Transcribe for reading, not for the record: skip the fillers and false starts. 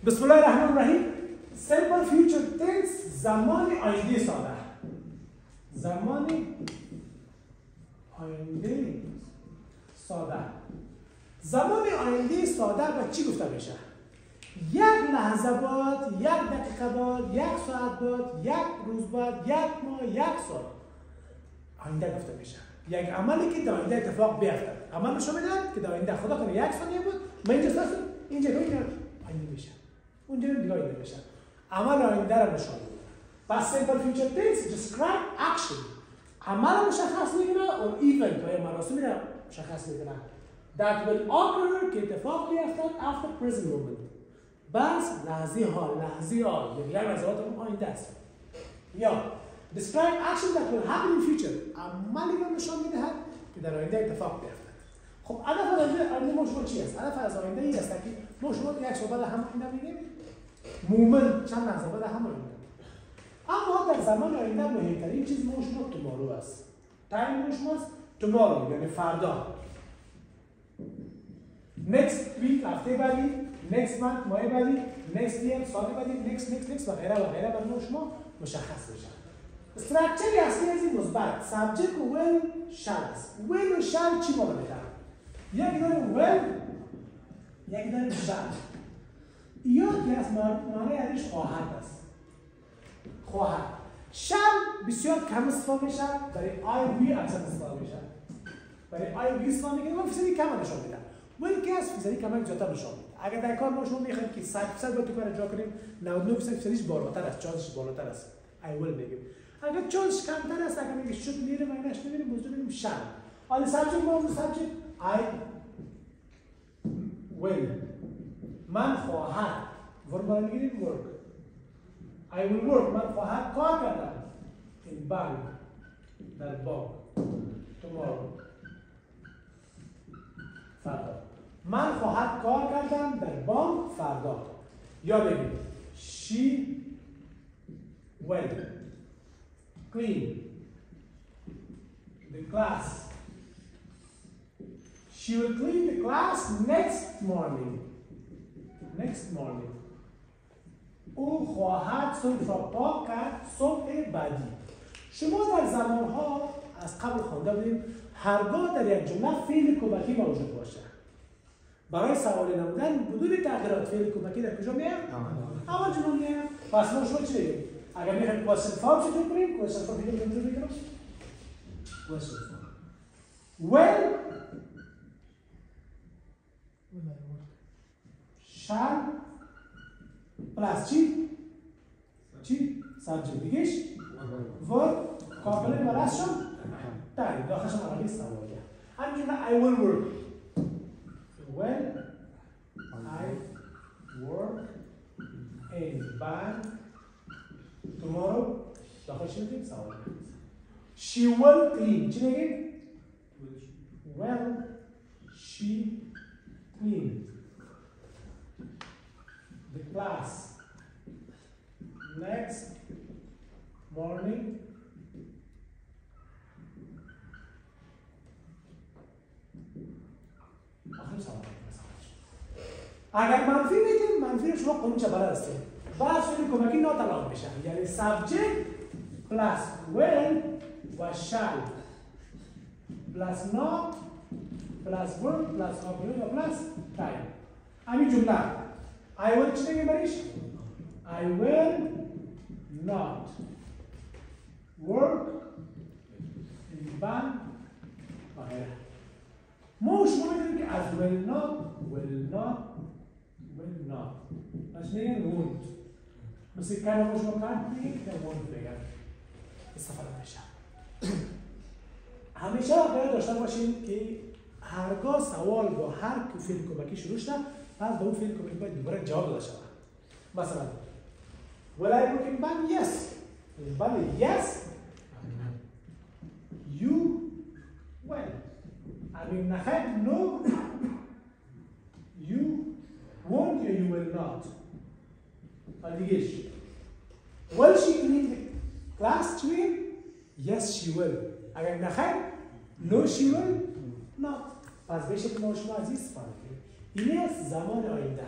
بسم الله الرحمن الرحیم. simple future tense زمان آینده ساده. زمان آینده ساده. زمان آینده ساده به چی گفته میشه؟ یک لحظه بعد، یک دقیقه بعد، یک ساعت بعد، یک روز بعد، یک ماه، یک سال آینده گفته میشه. یک عملی که در آینده اتفاق بیفتد. عمل نشون میدهد که در آینده خدا کنه یک ثانیه بود، من اینجا هستم، اینجا آینده میشه. اونجا دیگه آینده میشه. عمل آینده را نشون میده. پس simple future tense describe action. عمل مشخص میکنه و event و مراسمی را مشخص میکنه. That will occur که اتفاق بیفتد after present moment. بس لحظه حال، لحظه آل، یک لحظات اون آینده است. یا describe action that will happen in future. عملی را نشان میدهد که در آینده اتفاق بیفتد. خب هدف از آینده ما شما چی است؟ هدف از آینده این است که ما شما یک صحبت هم آینده میگیم. مومنت چند لحظه بعد هم آینده. اما در زمان آینده مهمترین چیز ما شما tomorrow است. تایم ما شماست tomorrow یعنی فردا. next week هفته بعدی، next month ماه بعدی، next year سال بعدی، next و غیره و غیره برای ما شما مشخص میشه. استراکچری اصلی از این مثبت subject و will shall است. will و shall چی معنی میده؟ یک داره will، یک داره shall. یا که از معنی ازش خواهد است. خواهد. shall بسیار کم استفاده میشه، برای I we اکثر استفاده میشه. برای I we استفاده میکنیم و فیزیکی کم نشون میده. will که از فیزیکی کم زیادتر نشون میده. اگر در کار ما شما میخوایم که 100% باید تو کار اجرا کنیم، 99% فیزیکش بالاتر است، چانسش بالاتر است. I will میگیم. اگر چانسش کمتر است، اگر میگه شد میره و اینش نمیره، موضوع میگیم shall. حالا subject ما subject I will. من خواهد ورک برای میگیریم work. I will work. من خواهد کار کردم in bank در بانک tomorrow فردا. من خواهد کار کردم در بانک فردا. یا بگیم she will clean the class. She will clean the class next morning. Next morning. او خواهد صبح را پاک کرد صبح بعدی. شما در زمانها از قبل خوانده بودیم هرگاه در یک جمله فعل کمکی موجود باشه. برای سوال نمودن بدون تغییرات فعل کمکی در کجا میاد؟ اول جمله میاد. پس ما شما چی بگیم؟ اگر میخوایم question form شروع کنیم، question form دیگه چجوری میکنیم؟ question form. Well shall plus چی؟ subject دیگهش verb کامپلمنت و last شم تایی داخلش هم عملی سوالیه. همینجوری I will work. When I work in bank tomorrow داخلش میگیم سوالیه. She will clean. چی میگیم؟ Well she cleaned the class next morning. اگر منفی میگیم منفی شما قانون چه بلد هستیم. بعد فعل کمکی ناتلاب میشه. یعنی subject plus will و shall plus not plus verb plus complement و plus time. همین جمله I will چی میگیم بریش؟ I will not work in bank و غیره. ما شما میدونیم که از will not از میگن won't. مثل کلمه شما can't میگن که won't بگن استفاده میشه. همیشه باید داشته باشین که هرگاه سوال با هر فعل کمکی شروع شده پس به اون فعل کمکی باید دوباره جواب داده شود. مثلا will I work in bank? Yes. بله yes you will. اگر نخیر no you won't or you will not. دیگهش will she clean the class چی میگیم؟ Yes she will. اگر نخیر no she will not. پس بشه که ما شما عزیز فرمایید. این است زمان آینده.